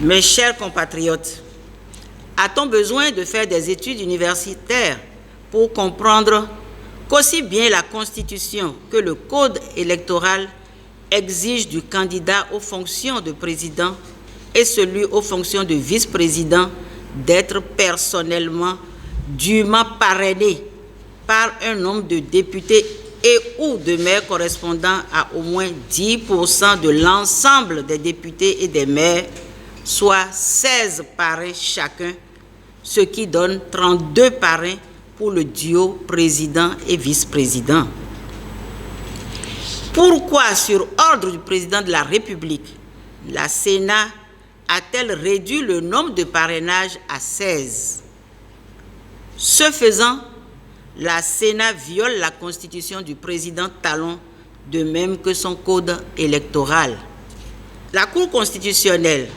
Mes chers compatriotes, a-t-on besoin de faire des études universitaires pour comprendre qu'aussi bien la Constitution que le Code électoral exige du candidat aux fonctions de président et celui aux fonctions de vice-président d'être personnellement dûment parrainé par un nombre de députés et ou de maires correspondant à au moins 10% de l'ensemble des députés et des maires, soit 16 parrains chacun, ce qui donne 32 parrains pour le duo président et vice-président. Pourquoi, sur ordre du président de la République, la Sénat a-t-elle réduit le nombre de parrainages à 16? Ce faisant, la Sénat viole la constitution du président Talon, de même que son code électoral. La Cour constitutionnelle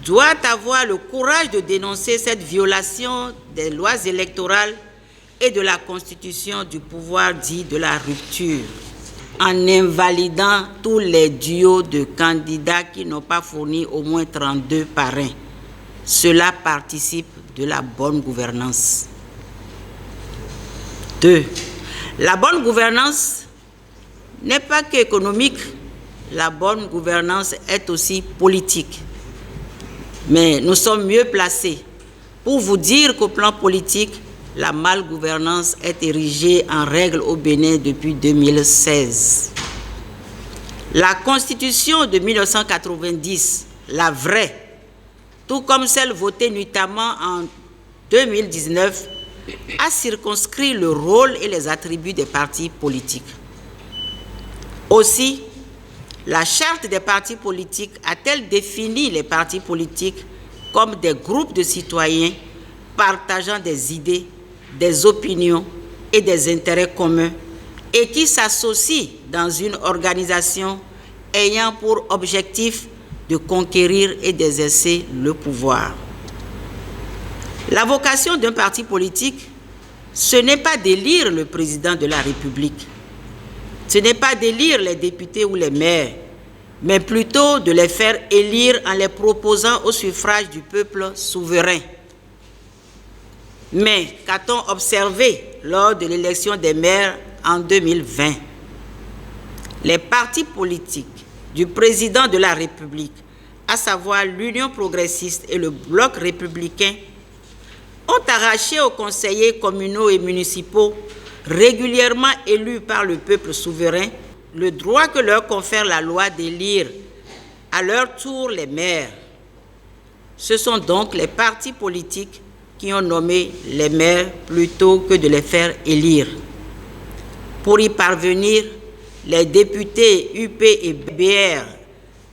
doit avoir le courage de dénoncer cette violation des lois électorales et de la constitution du pouvoir dit de la rupture, en invalidant tous les duos de candidats qui n'ont pas fourni au moins 32 parrains. Cela participe de la bonne gouvernance. 2. La bonne gouvernance n'est pas qu'économique, la bonne gouvernance est aussi politique. Mais nous sommes mieux placés pour vous dire qu'au plan politique, la malgouvernance est érigée en règle au Bénin depuis 2016. La Constitution de 1990, la vraie, tout comme celle votée nuitamment en 2019, a circonscrit le rôle et les attributs des partis politiques. Aussi, la charte des partis politiques a-t-elle défini les partis politiques comme des groupes de citoyens partageant des idées, des opinions et des intérêts communs et qui s'associent dans une organisation ayant pour objectif de conquérir et d'exercer le pouvoir. La vocation d'un parti politique, ce n'est pas d'élire le président de la République, ce n'est pas d'élire les députés ou les maires, mais plutôt de les faire élire en les proposant au suffrage du peuple souverain. Mais qu'a-t-on observé lors de l'élection des maires en 2020? Les partis politiques du président de la République, à savoir l'Union progressiste et le Bloc républicain, ont arraché aux conseillers communaux et municipaux, régulièrement élus par le peuple souverain, le droit que leur confère la loi d'élire à leur tour les maires. Ce sont donc les partis politiques qui ont nommé les maires plutôt que de les faire élire. Pour y parvenir, les députés UP et BR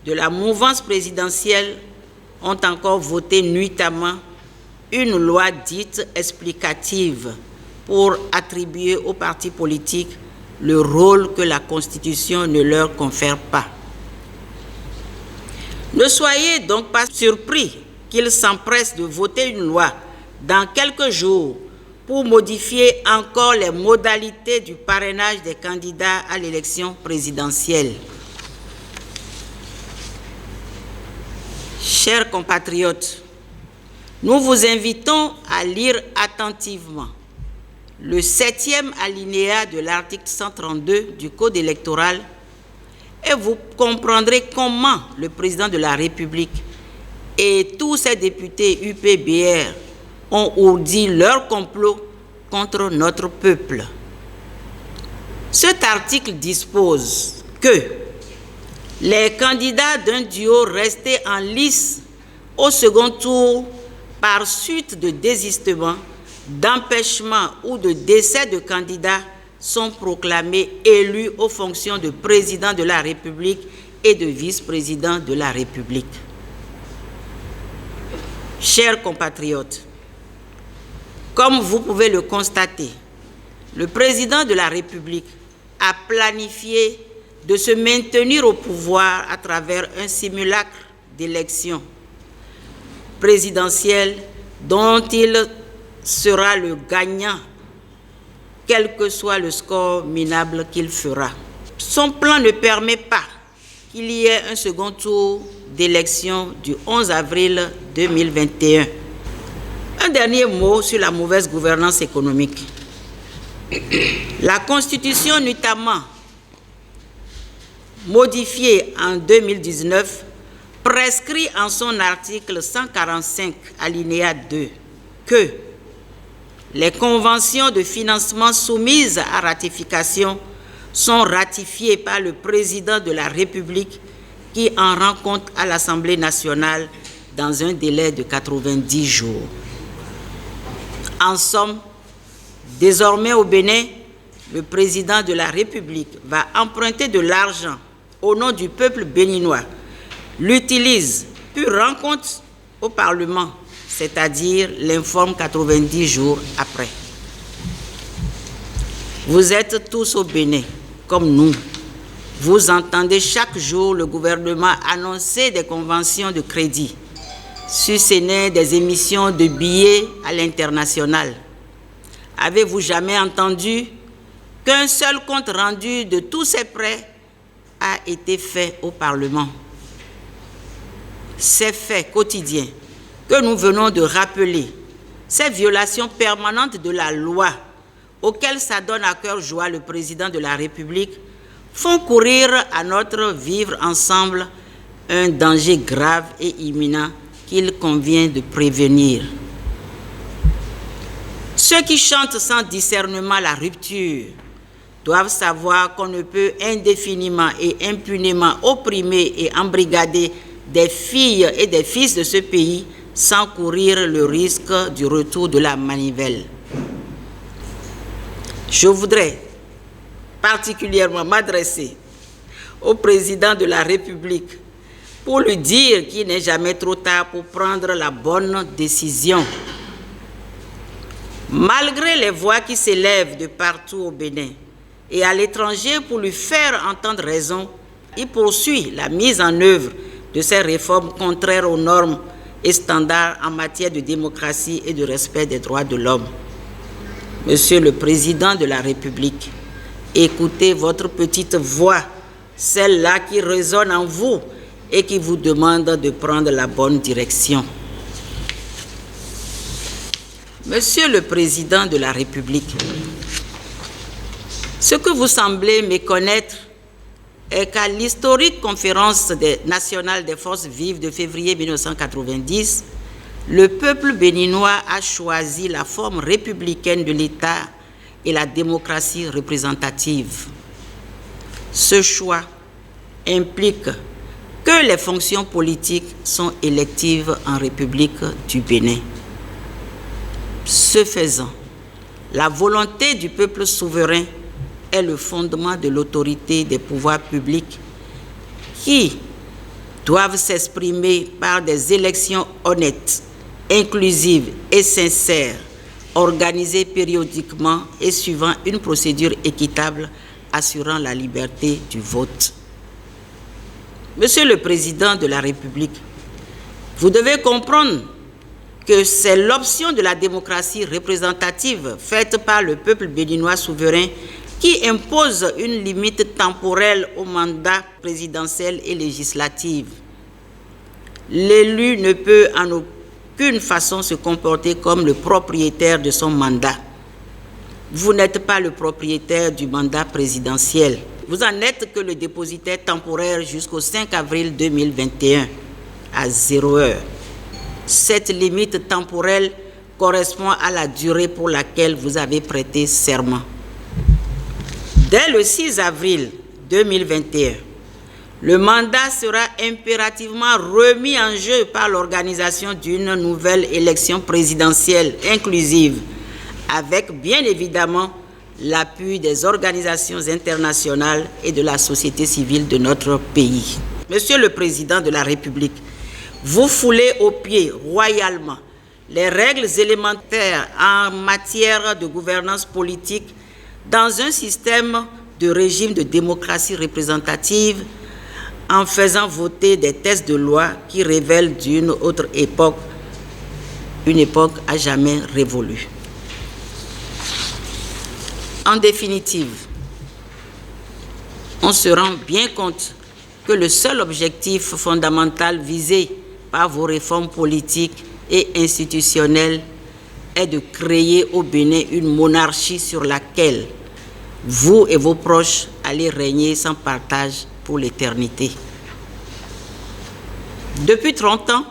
de la mouvance présidentielle ont encore voté nuitamment une loi dite explicative pour attribuer aux partis politiques le rôle que la Constitution ne leur confère pas. Ne soyez donc pas surpris qu'ils s'empressent de voter une loi dans quelques jours pour modifier encore les modalités du parrainage des candidats à l'élection présidentielle. Chers compatriotes, nous vous invitons à lire attentivement le 7e alinéa de l'article 132 du Code électoral et vous comprendrez comment le président de la République et tous ses députés UPBR ont ourdi leur complot contre notre peuple. Cet article dispose que les candidats d'un duo restés en lice au second tour par suite de désistement, d'empêchement ou de décès de candidats sont proclamés élus aux fonctions de président de la République et de vice-président de la République. Chers compatriotes, comme vous pouvez le constater, le président de la République a planifié de se maintenir au pouvoir à travers un simulacre d'élection présidentielle dont il sera le gagnant, quel que soit le score minable qu'il fera. Son plan ne permet pas qu'il y ait un second tour d'élection du 11 avril 2021. Un dernier mot sur la mauvaise gouvernance économique. La Constitution, notamment modifiée en 2019, prescrit en son article 145, alinéa 2, que les conventions de financement soumises à ratification sont ratifiées par le président de la République qui en rend compte à l'Assemblée nationale dans un délai de 90 jours. En somme, désormais au Bénin, le président de la République va emprunter de l'argent au nom du peuple béninois, l'utilise, puis rend compte au Parlement, c'est-à-dire l'informe 90 jours après. Vous êtes tous au Bénin, comme nous. Vous entendez chaque jour le gouvernement annoncer des conventions de crédit, succéder des émissions de billets à l'international. Avez-vous jamais entendu qu'un seul compte rendu de tous ces prêts a été fait au Parlement? Ces faits quotidiens que nous venons de rappeler, ces violations permanentes de la loi auxquelles s'adonne à cœur joie le président de la République, font courir à notre vivre ensemble un danger grave et imminent qu'il convient de prévenir. Ceux qui chantent sans discernement la rupture doivent savoir qu'on ne peut indéfiniment et impunément opprimer et embrigader des filles et des fils de ce pays sans courir le risque du retour de la manivelle. Je voudrais particulièrement m'adresser au président de la République pour lui dire qu'il n'est jamais trop tard pour prendre la bonne décision. Malgré les voix qui s'élèvent de partout au Bénin et à l'étranger pour lui faire entendre raison, il poursuit la mise en œuvre de ces réformes contraires aux normes et standards en matière de démocratie et de respect des droits de l'homme. Monsieur le Président de la République, écoutez votre petite voix, celle-là qui résonne en vous et qui vous demande de prendre la bonne direction. Monsieur le Président de la République, ce que vous semblez méconnaître est qu'à l'historique conférence nationale des forces vives de février 1990, le peuple béninois a choisi la forme républicaine de l'État et la démocratie représentative. Ce choix implique que les fonctions politiques sont électives en République du Bénin. Ce faisant, la volonté du peuple souverain est le fondement de l'autorité des pouvoirs publics qui doivent s'exprimer par des élections honnêtes, inclusives et sincères, organisées périodiquement et suivant une procédure équitable assurant la liberté du vote. Monsieur le Président de la République, vous devez comprendre que c'est l'option de la démocratie représentative faite par le peuple béninois souverain qui impose une limite temporelle au mandat présidentiel et législatif. L'élu ne peut en aucune façon se comporter comme le propriétaire de son mandat. Vous n'êtes pas le propriétaire du mandat présidentiel. Vous en êtes que le dépositaire temporaire jusqu'au 5 avril 2021 à 0 heure. Cette limite temporelle correspond à la durée pour laquelle vous avez prêté serment. Dès le 6 avril 2021, le mandat sera impérativement remis en jeu par l'organisation d'une nouvelle élection présidentielle inclusive, avec bien évidemment l'appui des organisations internationales et de la société civile de notre pays. Monsieur le Président de la République, vous foulez aux pieds royalement les règles élémentaires en matière de gouvernance politique dans un système de régime de démocratie représentative en faisant voter des textes de loi qui révèlent d'une autre époque, une époque à jamais révolue. En définitive, on se rend bien compte que le seul objectif fondamental visé par vos réformes politiques et institutionnelles est de créer au Bénin une monarchie sur laquelle vous et vos proches allez régner sans partage pour l'éternité. Depuis 30 ans,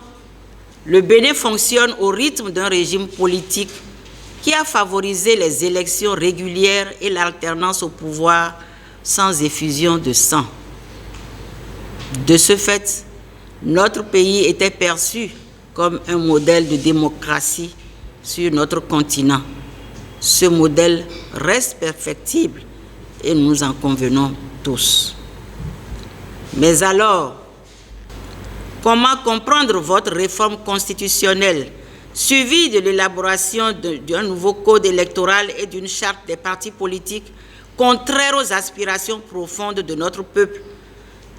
le Bénin fonctionne au rythme d'un régime politique qui a favorisé les élections régulières et l'alternance au pouvoir sans effusion de sang. De ce fait, notre pays était perçu comme un modèle de démocratie sur notre continent. Ce modèle reste perfectible et nous en convenons tous. Mais alors, comment comprendre votre réforme constitutionnelle suivie de l'élaboration d'un nouveau code électoral et d'une charte des partis politiques contraire aux aspirations profondes de notre peuple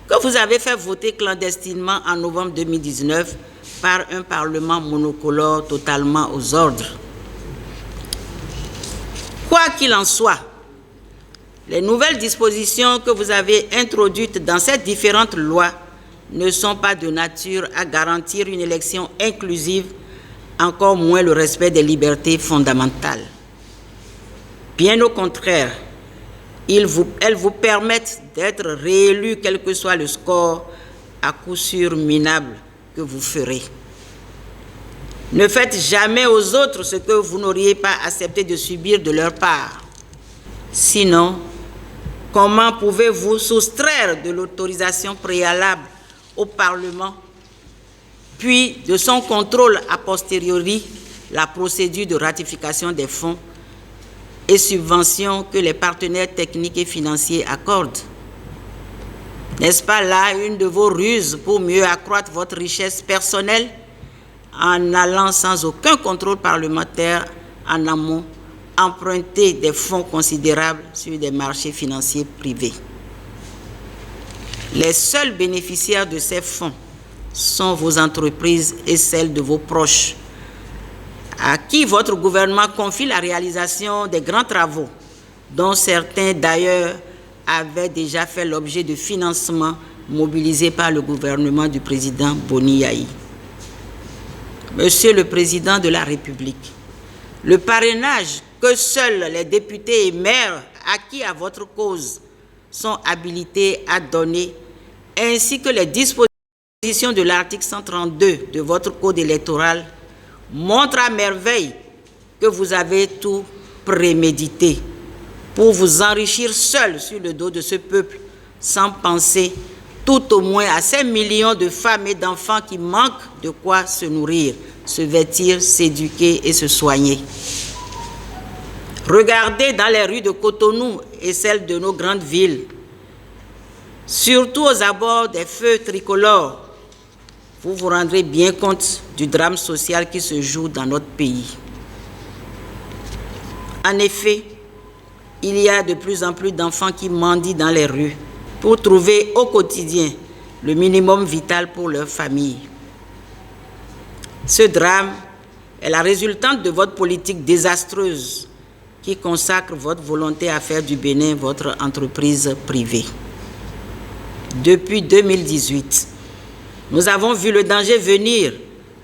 que vous avez fait voter clandestinement en novembre 2019 par un Parlement monocolore totalement aux ordres? Quoi qu'il en soit, les nouvelles dispositions que vous avez introduites dans ces différentes lois ne sont pas de nature à garantir une élection inclusive, encore moins le respect des libertés fondamentales. Bien au contraire, elles vous permettent d'être réélus quel que soit le score à coup sûr minable que vous ferez. Ne faites jamais aux autres ce que vous n'auriez pas accepté de subir de leur part. Sinon, comment pouvez-vous soustraire de l'autorisation préalable au Parlement, puis de son contrôle a posteriori, la procédure de ratification des fonds et subventions que les partenaires techniques et financiers accordent? N'est-ce pas là une de vos ruses pour mieux accroître votre richesse personnelle en allant sans aucun contrôle parlementaire en amont emprunter des fonds considérables sur des marchés financiers privés? Les seuls bénéficiaires de ces fonds sont vos entreprises et celles de vos proches, à qui votre gouvernement confie la réalisation des grands travaux, dont certains d'ailleurs avaient déjà fait l'objet de financements mobilisés par le gouvernement du président Boni Yayi. Monsieur le Président de la République, le parrainage que seuls les députés et maires acquis à votre cause sont habilités à donner, ainsi que les dispositions de l'article 132 de votre code électoral, montrent à merveille que vous avez tout prémédité pour vous enrichir seul sur le dos de ce peuple, sans penser tout au moins à ces millions de femmes et d'enfants qui manquent de quoi se nourrir, se vêtir, s'éduquer et se soigner. Regardez dans les rues de Cotonou et celles de nos grandes villes, surtout aux abords des feux tricolores, vous vous rendrez bien compte du drame social qui se joue dans notre pays. En effet, il y a de plus en plus d'enfants qui mendient dans les rues pour trouver au quotidien le minimum vital pour leur famille. Ce drame est la résultante de votre politique désastreuse qui consacre votre volonté à faire du Bénin votre entreprise privée. Depuis 2018, nous avons vu le danger venir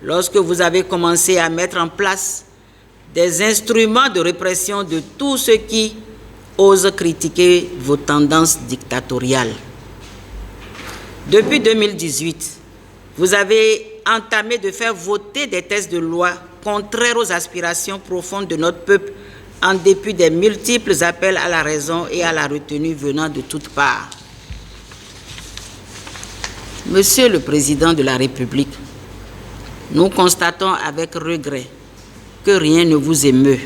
lorsque vous avez commencé à mettre en place des instruments de répression de tous ceux qui osent critiquer vos tendances dictatoriales. Depuis 2018, vous avez entamé de faire voter des textes de loi contraires aux aspirations profondes de notre peuple en dépit des multiples appels à la raison et à la retenue venant de toutes parts. Monsieur le Président de la République, nous constatons avec regret que rien ne vous émeut,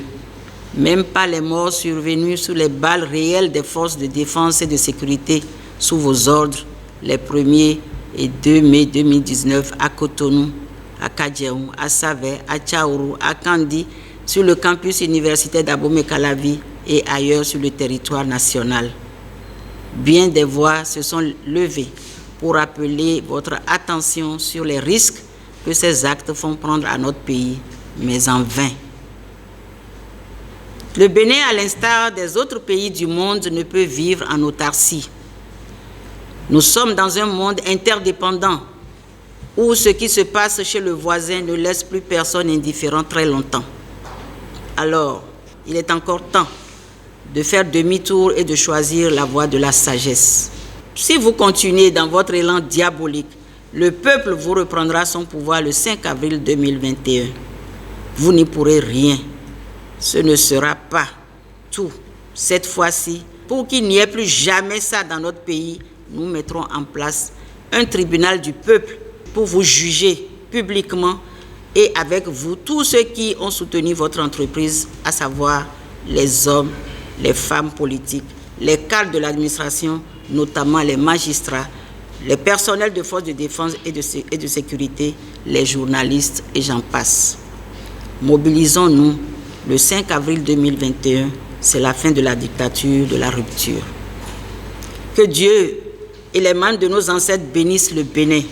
même pas les morts survenus sous les balles réelles des forces de défense et de sécurité sous vos ordres les 1er et 2 mai 2019 à Cotonou, à Kadiaou, à Savé, à Tchaourou, à Kandi, sur le campus universitaire d'Abomey-Calavi et ailleurs sur le territoire national. Bien des voix se sont levées pour appeler votre attention sur les risques que ces actes font prendre à notre pays, mais en vain. Le Bénin, à l'instar des autres pays du monde, ne peut vivre en autarcie. Nous sommes dans un monde interdépendant où ce qui se passe chez le voisin ne laisse plus personne indifférent très longtemps. Alors, il est encore temps de faire demi-tour et de choisir la voie de la sagesse. Si vous continuez dans votre élan diabolique, le peuple vous reprendra son pouvoir le 5 avril 2021. Vous n'y pourrez rien. Ce ne sera pas tout. Cette fois-ci, pour qu'il n'y ait plus jamais ça dans notre pays, nous mettrons en place un tribunal du peuple pour vous juger publiquement et avec vous, tous ceux qui ont soutenu votre entreprise, à savoir les hommes, les femmes politiques, les cadres de l'administration, notamment les magistrats, les personnels de forces de défense et de sécurité, les journalistes et j'en passe. Mobilisons-nous. Le 5 avril 2021, c'est la fin de la dictature, de la rupture. Que Dieu et les membres de nos ancêtres bénissent le Bénin.